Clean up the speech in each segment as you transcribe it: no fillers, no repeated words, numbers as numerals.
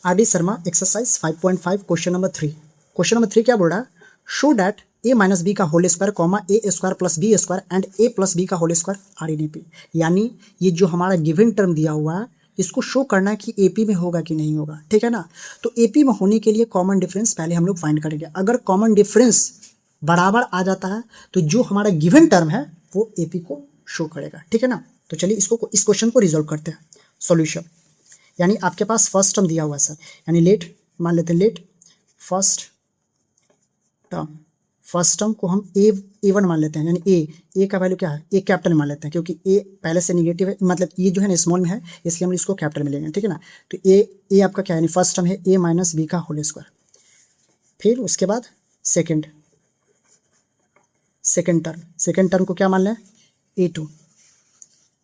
Are D Sharma exercise 5.5 question number 3। Question number 3 क्या बोल रहा है? Show that A minus B का whole square comma A square plus B square and A plus B का whole square are in AP. यानी ये जो हमारा गिवन टर्म दिया हुआ है इसको शो करना है कि एपी में होगा कि नहीं होगा, ठीक है ना। तो एपी में होने के लिए कॉमन डिफरेंस पहले हम लोग फाइंड करेंगे। अगर कॉमन डिफरेंस बराबर आ जाता है तो जो हमारा गिवन टर्म है वो एपी को शो करेगा, ठीक है ना। तो चलिए इस क्वेश्चन को रिजोल्व करते हैं। सॉल्यूशन यानी आपके पास फर्स्ट टर्म दिया हुआ है सर, यानी लेट मान लेते हैं लेट फर्स्ट टर्म को हम ए1 मान लेते हैं, यानी ए का वैल्यू क्या है, ए कैपिटल मान लेते हैं क्योंकि ए पहले से निगेटिव है, मतलब ये जो है ना स्मॉल में है इसलिए हम इसको कैपिटल में लेंगे, ठीक है ना। तो ए आपका क्या है, यानी फर्स्ट टर्म है ए माइनस बी का होल स्क्वायर। फिर उसके बाद सेकेंड टर्म को क्या मान लें, ए2,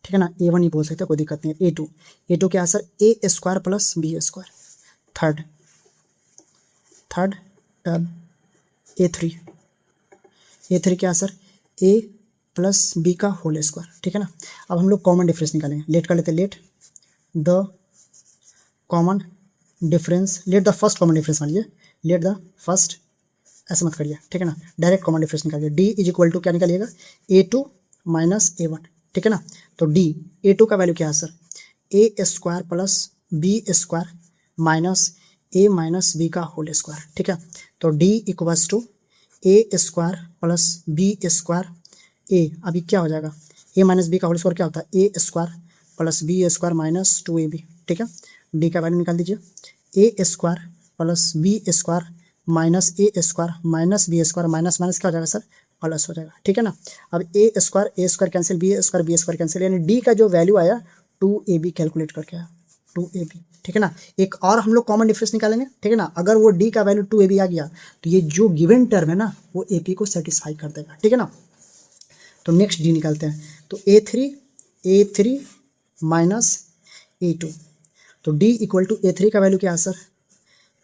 ठीक है ना। ए1 ही बोल सकते हैं, कोई दिक्कत नहीं है। ए2 क्या है sir, A square plus B square. Third term ए3 क्या है सर, ए प्लस बी का होल स्क्वायर, ठीक है ना। अब हम लोग कॉमन डिफरेंस निकालेंगे। लेट कर लेते हैं, let the first common difference मान लीजिए, लेट द फर्स्ट, ऐसे मत करिए, ठीक है ना। डायरेक्ट कॉमन डिफरेंस निकालिए। डी इज इक्वल टू क्या निकालिएगा, ए2 माइनस ए1, ठीक है ना। तो डी ए2 का वैल्यू क्या है sir, A square plus B square minus A minus B का होल स्क्वायर, ठीक है। तो D equals to A square plus B square A, अभी क्या हो जाएगा, ए माइनस बी का होल स्क्वायर क्या होता है, A square plus B square minus 2ab, ठीक है। डी का वैल्यू निकाल दीजिए, A square plus B square minus A square minus B square minus क्या हो जाएगा सर, प्लस हो जाएगा, ठीक है ना। अब A square cancel, B square cancel, यानी डी का जो वैल्यू आया 2ab कैलकुलेट करके आया 2ab, ठीक है ना। एक और हम लोग कॉमन डिफरेंस निकालेंगे, ठीक है ना। अगर वो डी का वैल्यू 2ab आ गया तो ये जो गिवन टर्म है ना वो एपी को सेटिस्फाई कर देगा, ठीक है ना। तो नेक्स्ट डी निकालते हैं। तो ए3 माइनस ए2, तो डी इक्वल टू ए3 का वैल्यू क्या है सर,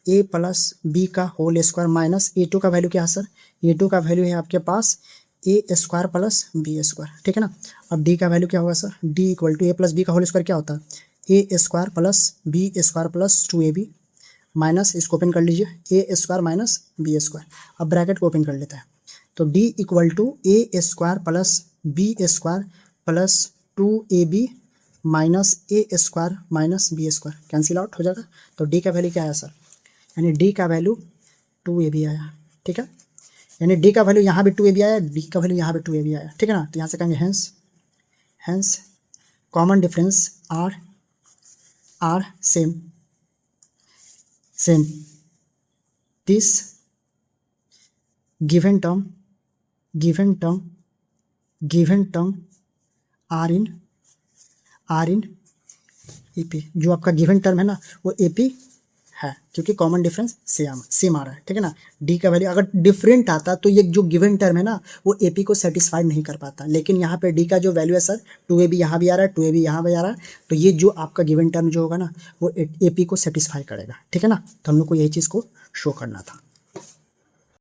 ए प्लस बी का होल स्क्वायर माइनस ए2 का वैल्यू क्या है सर, ए2 का वैल्यू है आपके पास A square plus B square, ठीक है ना। अब डी का वैल्यू क्या होगा sir, D equal to A plus B का होल स्क्वायर क्या होता है, A square plus B square plus 2ab minus, इसको ओपन कर लीजिए, A square minus B square. अब ब्रैकेट को ओपन कर लेते हैं। तो D equal to A square plus B square plus 2ab minus A square minus B square cancel out हो जाएगा। तो डी का वैल्यू क्या आया सर, यानी डी का वैल्यू 2ab आया, ठीक है। यानी डी का वैल्यू यहाँ भी 2ab आया, डी का वैल्यू यहाँ भी 2ab आया, ठीक है ना। तो यहाँ से कहेंगे hence common difference are same this given term are in AP. जो आपका गिवन टर्म है ना वो एपी है क्योंकि कॉमन डिफरेंस सेम आ रहा है, ठीक है ना। डी का वैल्यू अगर डिफरेंट आता तो ये जो गिवन टर्म है ना वो एपी को सेटिस्फाइड नहीं कर पाता, लेकिन यहाँ पे डी का जो वैल्यू है सर 2ab यहाँ भी आ रहा है, 2ab यहाँ भी आ रहा है, तो ये जो आपका गिवन टर्म जो होगा ना वो एपी को सेटिस्फाई करेगा, ठीक है ना। तो हम लोग को यही चीज़ को शो करना था।